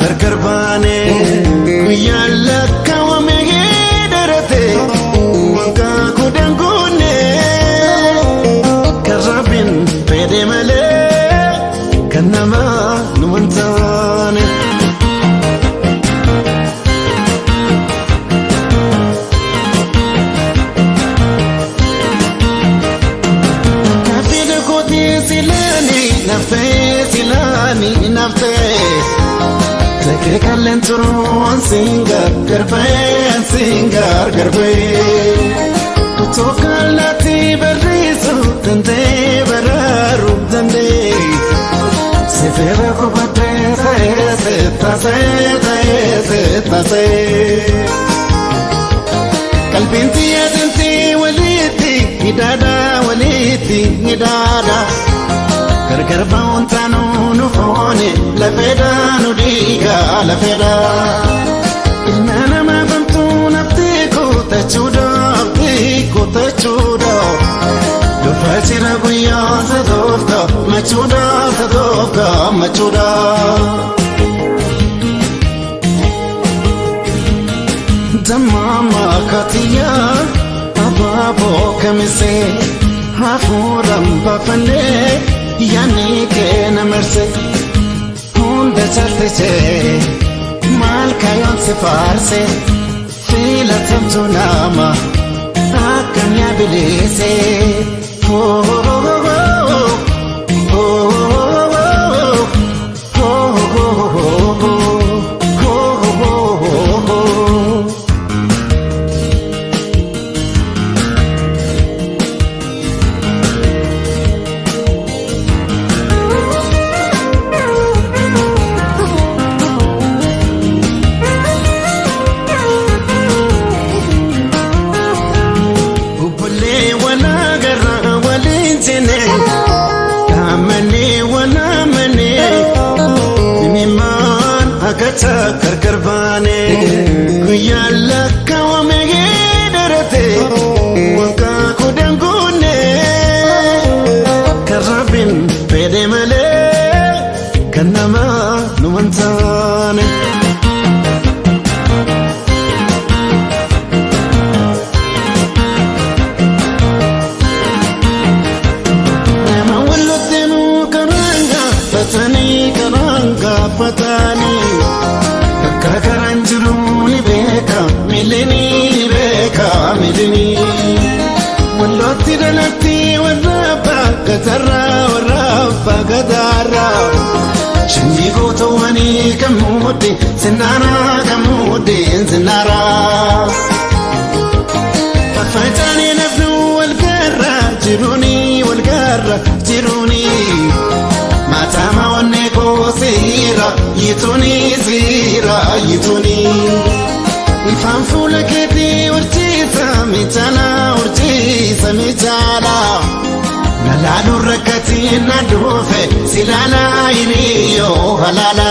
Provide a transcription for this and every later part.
karkarbane kuyalla kawame darate waka kudangune karabin pede male kanama numantane kafide koti silani nafte silani nafte Kallen turon singar garbe Kutokalati berisu tante beraru tante Sefera kubate tase Kalbinti adinti waliti hidada Garba untanu nufone la feda nudiga la feda Ilmana ma bantu naftiku tachuda Dufachira guya sadofka machuda Damama katiya ababo kamise Hafuram bafane Yani ke namerse Hunda chalte che Mal kayon se farse Fila tamtu nama Akam ya bilise Oh oh oh oh oh Oh oh oh oh karkarbane kuyalla kawame darate waka kudangune karabin pede male kanama numantane nama wallotenu karanga fatani Kakaranjuru ni beka milini Walloti dalati warraba gadara Shimmi goto wani kamudi sinara Fafatani nafnu walgarra jiruni Matama waneko sira yituni Ifan fula keti urchisa mitala Naladu rakati nadufe silala iliyo halala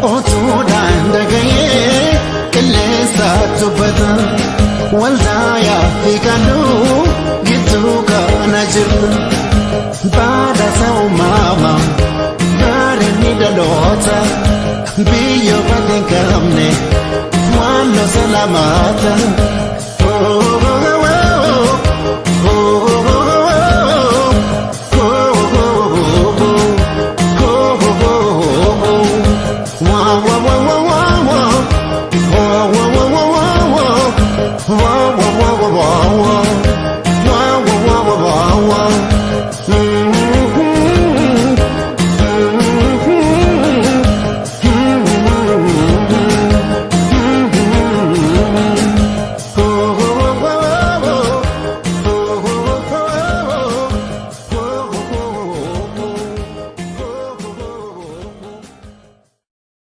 Otuda ndagaye kilesa tubata Waldaya hikalu gituka najirna Bada sao mama Bada nidalota Biyo patin kamne Wano salamata